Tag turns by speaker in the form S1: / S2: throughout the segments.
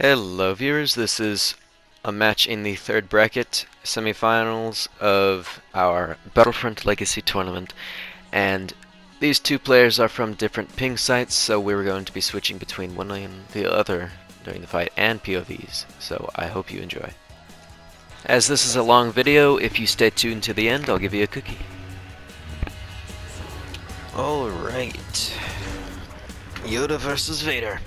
S1: Hello viewers, this is a match in the third bracket semifinals of our Battlefront Legacy Tournament, and these two players are from different ping sites, so we're going to be switching between one and the other during the fight and POVs, so I hope you enjoy. As this is a long video, if you stay tuned to the end, I'll give you a cookie. Alright, Yoda versus Vader.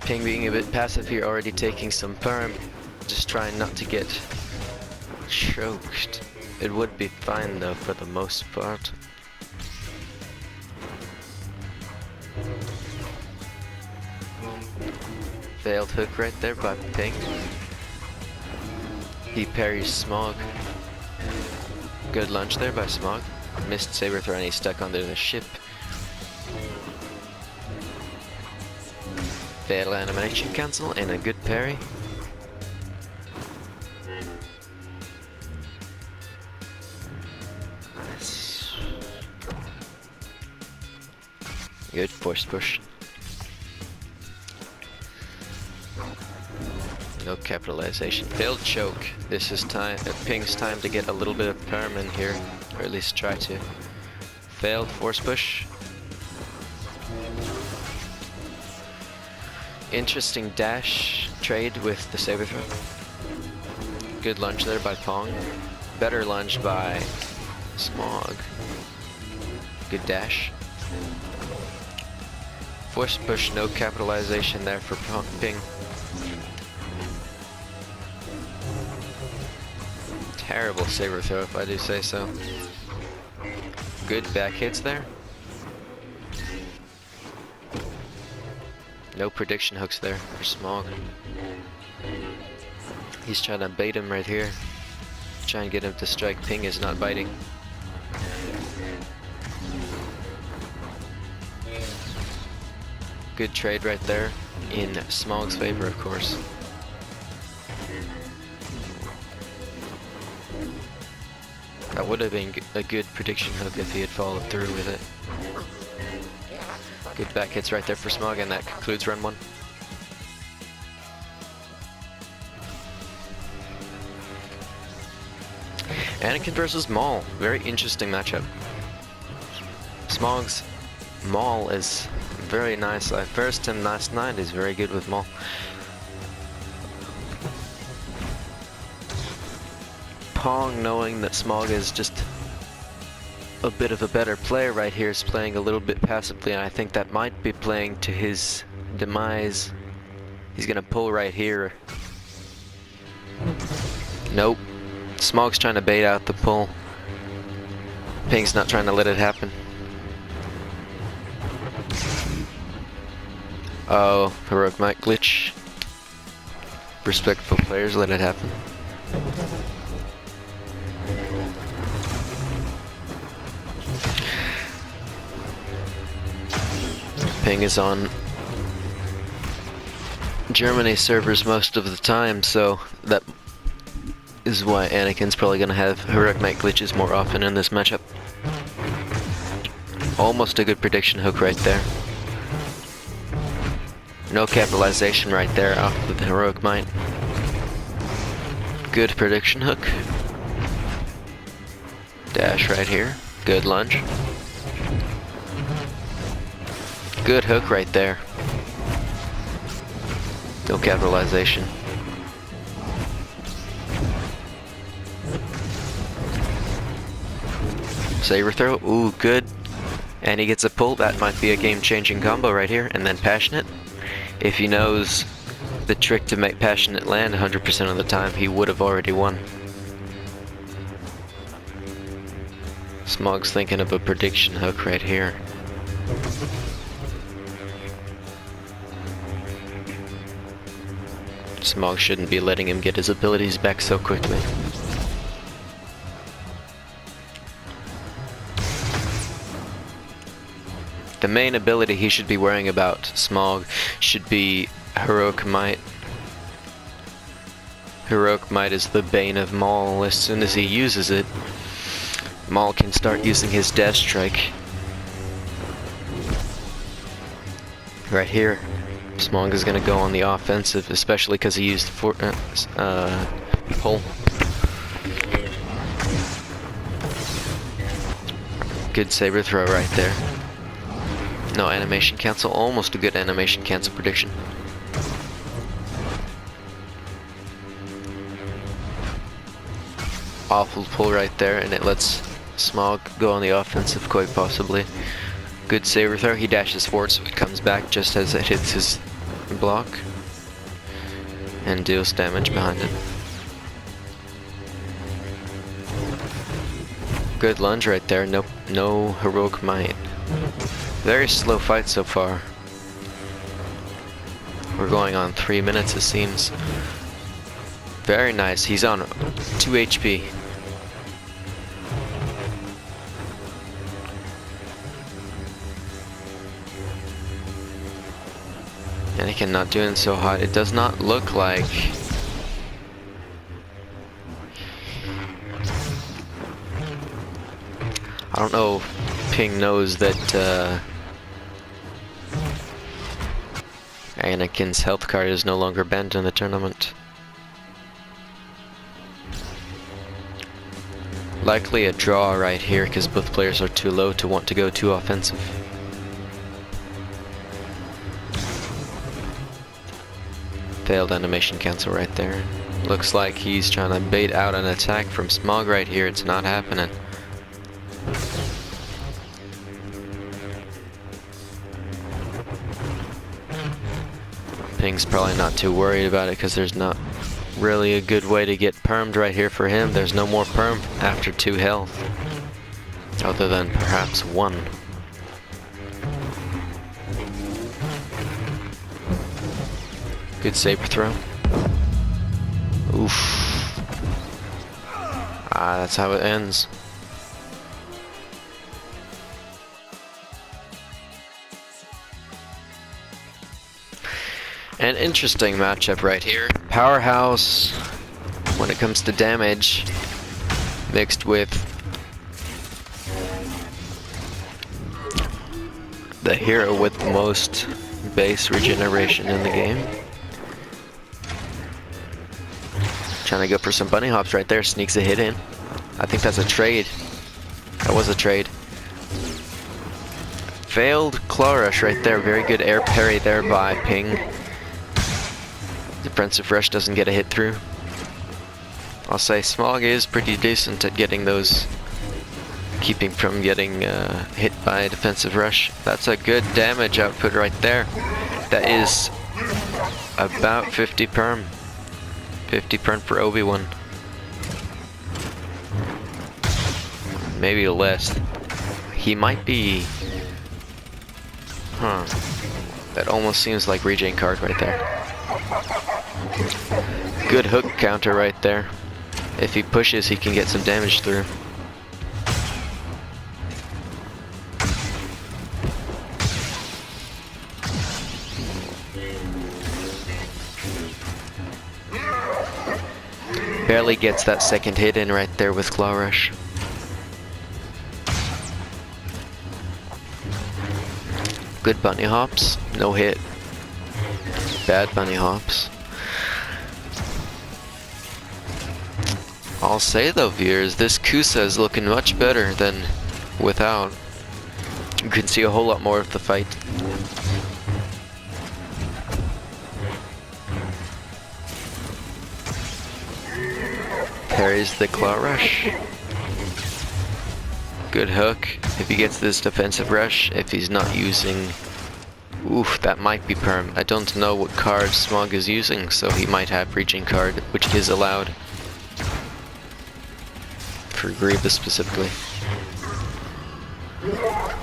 S1: Ping being a bit passive here, already taking some perm, just trying not to get choked. It would be fine though for the most part. Failed hook right there by Ping. He parries Smaug. Good lunge there by Smaug. Missed saber throw and he's stuck under the ship. Fatal animation cancel and a good parry. Nice. Good force push. No capitalization. Failed choke. This is time. Ping's time to get a little bit of perm in here, or at least try to. Failed force push. Interesting dash trade with the saber throw. Good lunge there by Pong. Better lunge by Smaug. Good dash. Force push, no capitalization there for Ping. Terrible saber throw if I do say so. Good back hits there. No prediction hooks there for Smaug. He's trying to bait him right here. Trying to get him to strike. Ping is not biting. Good trade right there in Smaug's favor, of course. That would have been a good prediction hook if he had followed through with it. Good back hits right there for Smaug, and that concludes round one. Anakin versus Maul. Very interesting matchup. Smaug's Maul is very nice. I versed him last night. He's very good with Maul. Pong, knowing that Smaug is just a bit of a better player right here, is playing a little bit passively, and I think that might be playing to his demise. He's gonna pull right here. Nope. Smaug's trying to bait out the pull. Ping's not trying to let it happen. Oh, heroic might glitch. Respectful players let it happen. Ping is on Germany servers most of the time, so that is why Anakin's probably going to have heroic might glitches more often in this matchup. Almost a good prediction hook right there. No capitalization right there off of the heroic might. Good prediction hook. Dash right here. Good lunge. Good hook right there. No capitalization. Saber throw. Ooh, good. And he gets a pull. That might be a game-changing combo right here. And then passionate. If he knows the trick to make passionate land 100% of the time, he would have already won. Smaug's thinking of a prediction hook right here. Smaug shouldn't be letting him get his abilities back so quickly. The main ability he should be worrying about, Smaug, should be Heroic Might. Heroic Might is the bane of Maul. As soon as he uses it, Maul can start using his dash strike. Right here, Smaug is going to go on the offensive, especially because he used pull. Good saber throw right there. No animation cancel, almost a good animation cancel prediction. Awful pull right there, and it lets Smaug go on the offensive quite possibly. Good saber throw, he dashes forward so it comes back just as it hits his block and deals damage behind it. Good lunge right there, no heroic might. Very slow fight so far. We're going on 3 minutes it seems. Very nice, he's on 2 HP. Anakin not doing so hot. It does not look like I don't know if Ping knows that Anakin's health card is no longer banned in the tournament. Likely a draw right here because both players are too low to want to go too offensive. Failed animation cancel right there. Looks like he's trying to bait out an attack from Smaug right here. It's not happening. Ping's probably not too worried about it because there's not really a good way to get permed right here for him. There's no more perm after 2 health. Other than perhaps 1. Good saber throw. Oof. Ah, that's how it ends. An interesting matchup right here. Powerhouse when it comes to damage, mixed with the hero with the most base regeneration in the game. Trying to go for some bunny hops right there, sneaks a hit in. I think that's a trade. That was a trade. Failed claw rush right there, very good air parry there by Ping. Defensive rush doesn't get a hit through. I'll say Smaug is pretty decent at getting those, keeping from getting hit by a defensive rush. That's a good damage output right there. That is about 50 perm. 50 perm for Obi-Wan. Maybe less. He might be... Huh. That almost seems like regen card right there. Good hook counter right there. If he pushes, he can get some damage through. Barely gets that second hit in right there with Claw Rush. Good bunny hops, no hit. Bad bunny hops. I'll say though, viewers, this Kusa is looking much better than without. You can see a whole lot more of the fight. Parries the Claw Rush. Good hook. If he gets this defensive rush, if he's not using... Oof, that might be perm. I don't know what card Smaug is using, so he might have regen card, which is allowed. For Grievous specifically.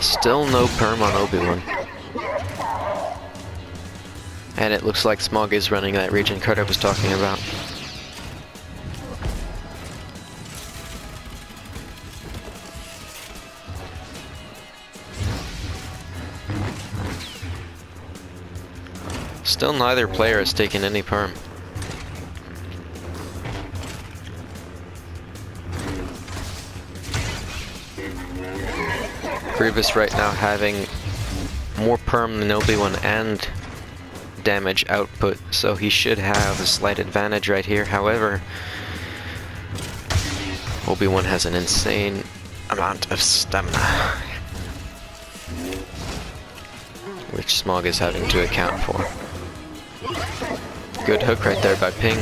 S1: Still no perm on Obi-Wan. And it looks like Smaug is running that regen card I was talking about. Still neither player has taken any perm. Grievous right now having more perm than Obi-Wan and damage output, so he should have a slight advantage right here. However, Obi-Wan has an insane amount of stamina, which Smaug is having to account for. Good hook right there by Ping.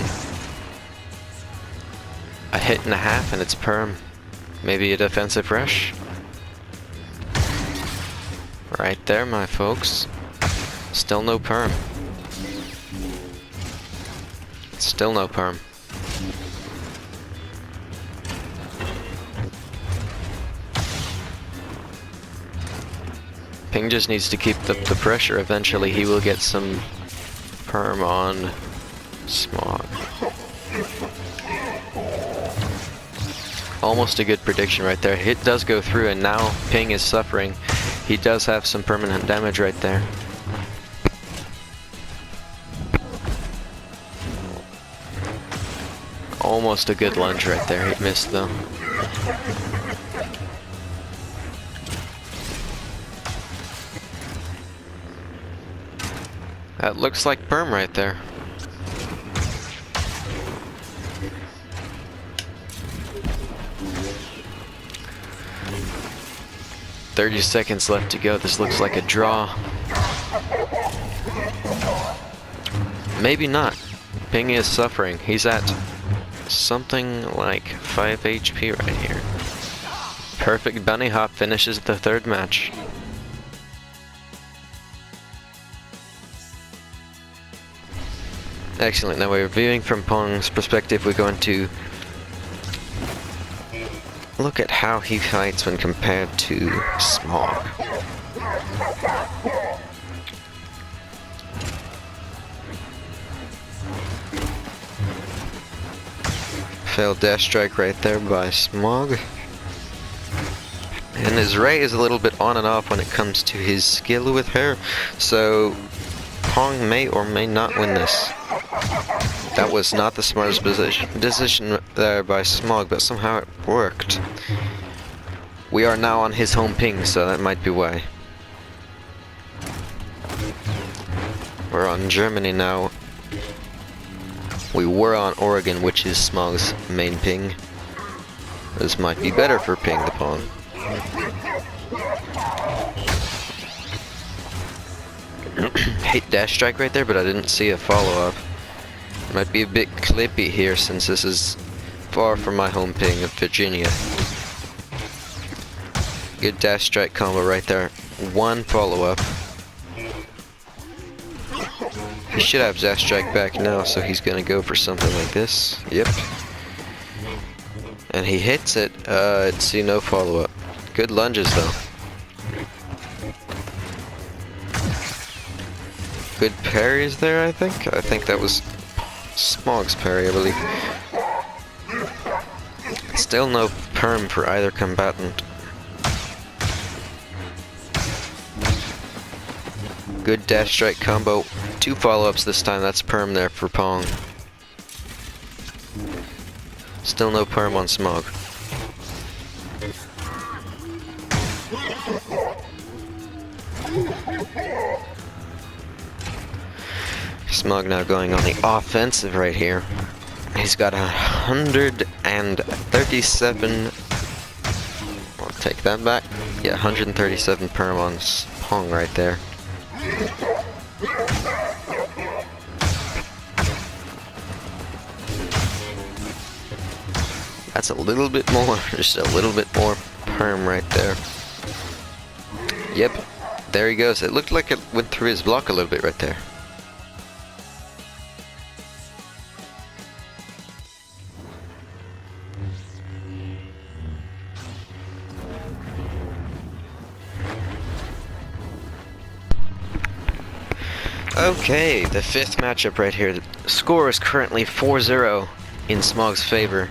S1: A hit and a half and it's perm. Maybe a defensive rush. Right there, my folks. Still no perm. Still no perm. Ping just needs to keep the pressure. Eventually he will get some perm on Smaug. Almost a good prediction right there. Hit does go through and now Ping is suffering. He does have some permanent damage right there. Almost a good lunge right there. He missed though. That looks like perm right there. "30 seconds left to go. This looks like a draw." Maybe not. Ping is suffering. He's at something like 5 HP right here. Perfect bunny hop finishes the third match. Excellent. Now we're viewing from Pong's perspective. We're going to look at how he fights when compared to Smaug. Failed dash strike right there by Smaug. And his ray is a little bit on and off when it comes to his skill with her, so Pong may or may not win this. That was not the smartest decision there by Smaug, but somehow it worked. We are now on his home ping, so that might be why. We're on Germany now. We were on Oregon, which is Smaug's main ping. This might be better for PingThePong. Hate dash strike right there, but I didn't see a follow-up. Might be a bit clippy here since this is far from my home ping of Virginia. Good dash strike combo right there. One follow-up. He should have dash strike back now, so he's gonna go for something like this. Yep. And he hits it. See no follow-up. Good lunges though. Good parries there, I think. I think that was Smaug's parry, I believe. Still no perm for either combatant. Good dash strike combo. Two follow-ups this time. That's perm there for Pong. Still no perm on Smaug. Smaug now going on the offensive right here. He's got 137. I'll take that back. Yeah, 137 perm on Pong right there. That's a little bit more, just a little bit more perm right there. Yep, there he goes. It looked like it went through his block a little bit right there. Okay, the fifth matchup right here. The score is currently 4-0 in Smaug's favor.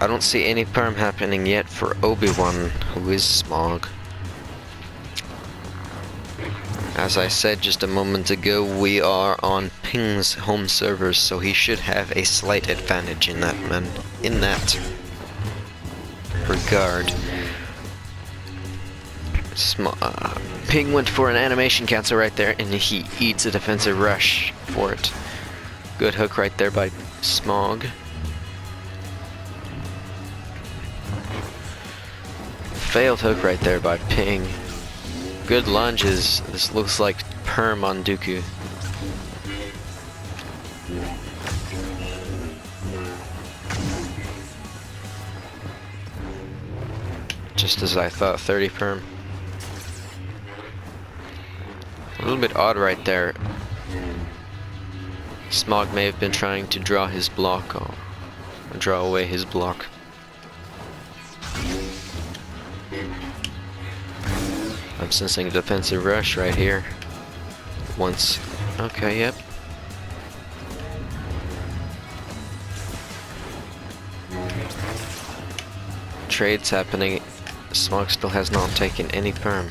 S1: I don't see any perm happening yet for Obi-Wan, who is Smaug. As I said just a moment ago, we are on Ping's home servers, so he should have a slight advantage in that regard. Ping went for an animation cancel right there, and he eats a defensive rush for it. Good hook right there by Smaug. Failed hook right there by Ping. Good lunges. This looks like perm on Dooku. Just as I thought, 30 perm. A little bit odd right there. Smaug may have been trying to draw his block, or draw away his block. I'm sensing a defensive rush right here. Once. Okay, yep. Trades happening. Smaug still has not taken any perm.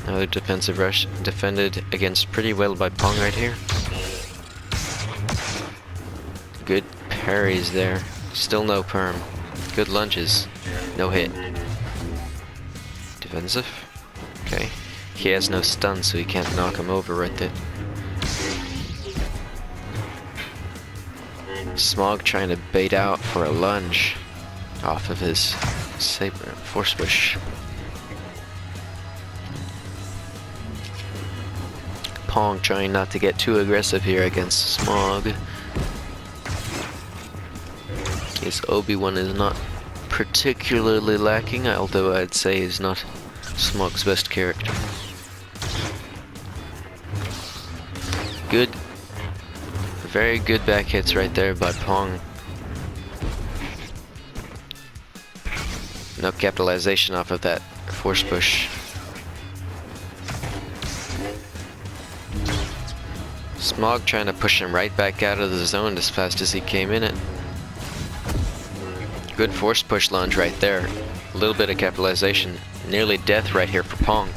S1: Another defensive rush, defended against pretty well by Pong right here. Good parries there. Still no perm. Good lunges. No hit. Defensive. Okay. He has no stun, so he can't knock him over right there. Smaug trying to bait out for a lunge off of his saber force push. Pong trying not to get too aggressive here against Smaug. His Obi-Wan is not particularly lacking, although I'd say he's not Smaug's best character. Good, very good back hits right there by Pong. No capitalization off of that force push. Smaug trying to push him right back out of the zone as fast as he came in it. Good force push lunge right there. A little bit of capitalization. Nearly death right here for Pong.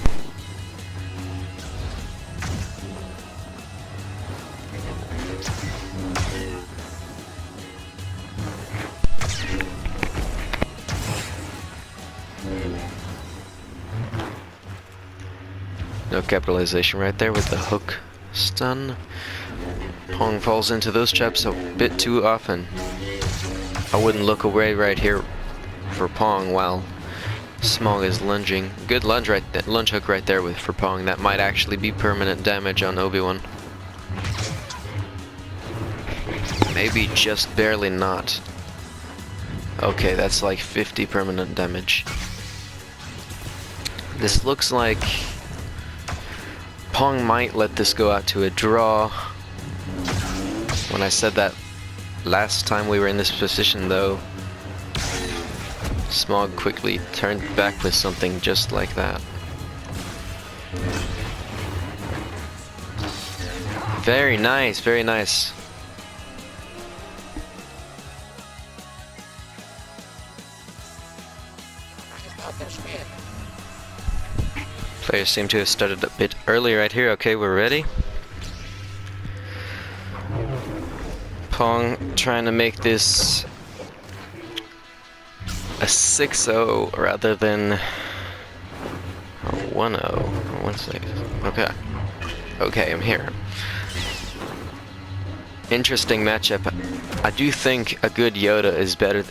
S1: No capitalization right there with the hook stun. Pong falls into those traps a bit too often. I wouldn't look away right here for Pong while Smaug is lunging. Good lunge hook right there for Pong. That might actually be permanent damage on Obi-Wan. Maybe just barely not. Okay, that's like 50 permanent damage. This looks like Pong might let this go out to a draw. When I said that last time we were in this position though, Smaug quickly turned back with something just like that. Very nice, very nice. Players seem to have started a bit early right here. Okay, we're ready. Pong trying to make this a 6-0 rather than a 1-0. 1 second. Okay. Okay, I'm here. Interesting matchup. I do think a good Yoda is better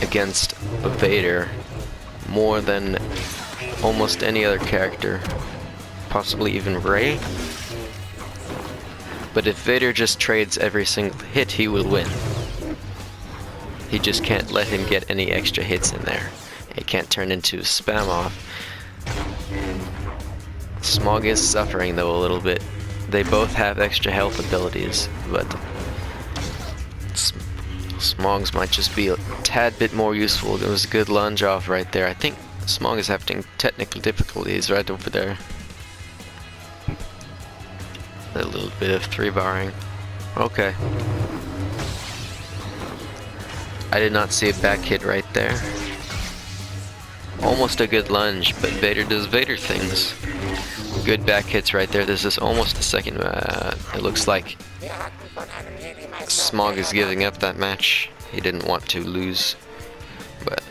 S1: against a Vader more than almost any other character. Possibly even Rey. But if Vader just trades every single hit, he will win. He just can't let him get any extra hits in there. It can't turn into a spam off. Smaug is suffering though a little bit. They both have extra health abilities, but Smaug's might just be a tad bit more useful. There was a good lunge off right there. I think Smaug is having technical difficulties right over there. A little bit of 3-barring. Okay. I did not see a back hit right there. Almost a good lunge, but Vader does Vader things. Good back hits right there. This is almost a second. It looks like Smaug is giving up that match. He didn't want to lose, but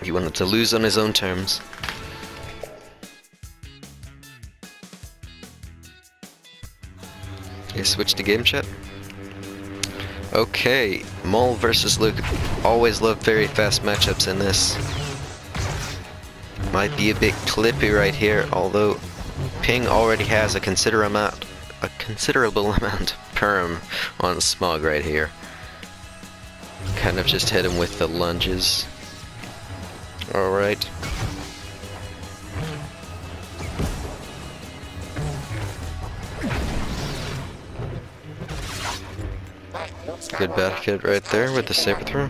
S1: He wanted to lose on his own terms. Okay, switch to game chat. Okay, Maul versus Luke. Always love very fast matchups in this. Might be a bit clippy right here, although Ping already has a considerable amount of perm on Smaug right here. Kind of just hit him with the lunges. Alright. Good back hit right there with the saber throw.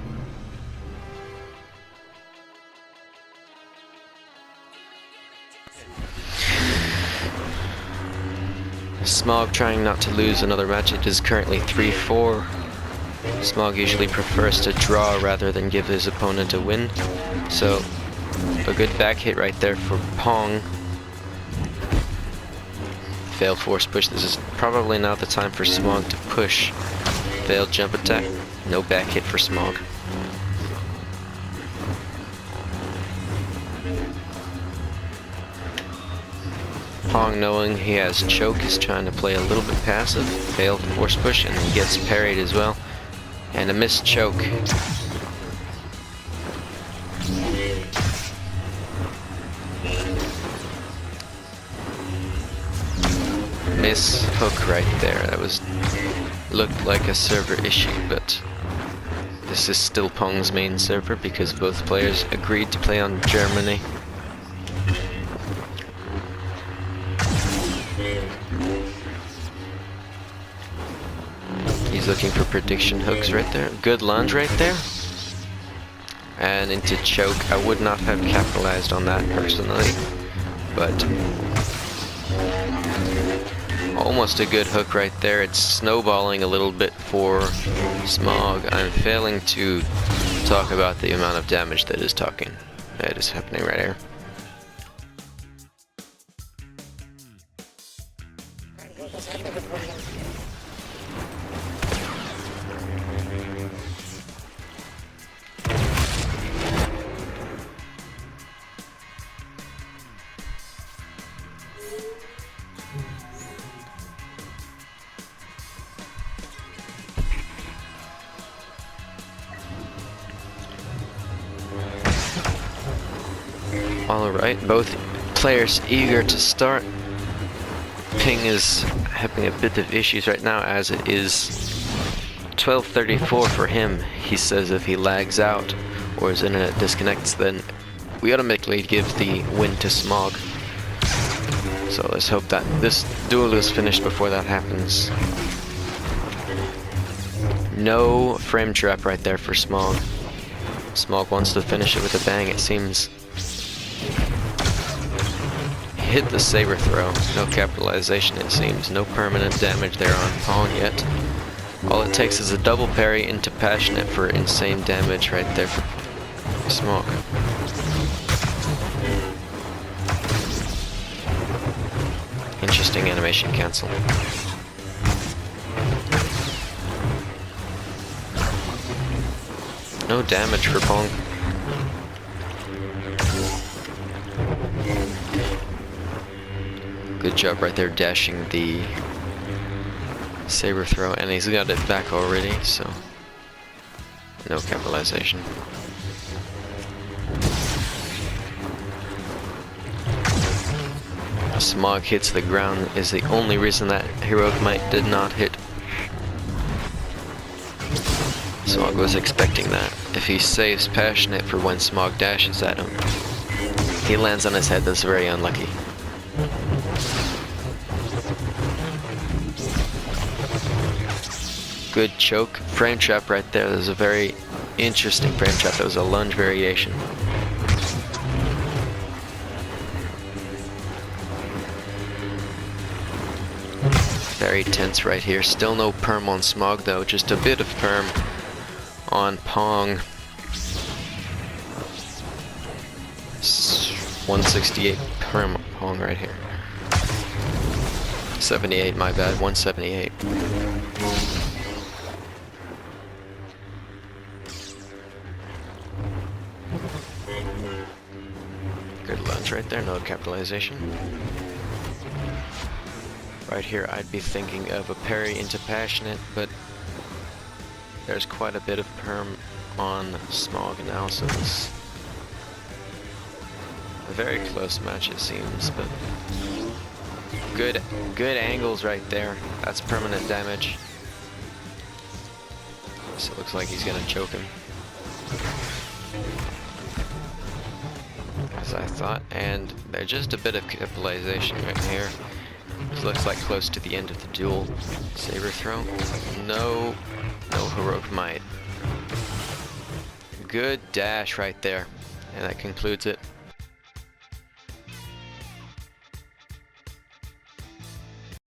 S1: Smaug trying not to lose another match. It is currently 3-4. Smaug usually prefers to draw rather than give his opponent a win. So, a good back hit right there for Pong. Failed force push. This is probably not the time for Smaug to push. Failed jump attack. No back hit for Smaug. Pong, knowing he has choke, is trying to play a little bit passive. Failed force push, and he gets parried as well. And a missed choke. Miss hook right there. That looked like a server issue, but this is still Pong's main server because both players agreed to play on Germany. He's looking for prediction hooks right there. Good lunge right there. And into choke. I would not have capitalized on that personally, but almost a good hook right there. It's snowballing a little bit for Smaug. I'm failing to talk about the amount of damage that is happening right here. Alright, both players eager to start. Ping is having a bit of issues right now as it is 12:34 for him. He says if he lags out or his internet disconnects, then we automatically give the win to Smaug. So let's hope that this duel is finished before that happens. No frame trap right there for Smaug. Smaug wants to finish it with a bang, it seems. Hit the saber throw. No capitalization, it seems. No permanent damage there on Pong yet. All it takes is a double parry into passionate for insane damage right there for Smaug. Interesting animation cancel. No damage for Pong. Good job right there dashing the saber throw, and he's got it back already, so no capitalization. Smaug hits the ground is the only reason that Heroic Might did not hit. Smaug was expecting that. If he saves Passionate for when Smaug dashes at him, he lands on his head. That's very unlucky. Good choke. Frame trap right there. That was a very interesting frame trap. That was a lunge variation. Very tense right here. Still no perm on Smaug though. Just a bit of perm on Pong. 168 perm on Pong right here. 78, my bad. 178. there, no capitalization. Right here, I'd be thinking of a parry into passionate, but there's quite a bit of perm on Smaug now, so it's a very close match it seems, but good angles right there. That's permanent damage. So it looks like he's gonna choke him, as I thought, and there's just a bit of capitalization right here. This looks like close to the end of the duel. Saber throw. No heroic might. Good dash right there, and that concludes it.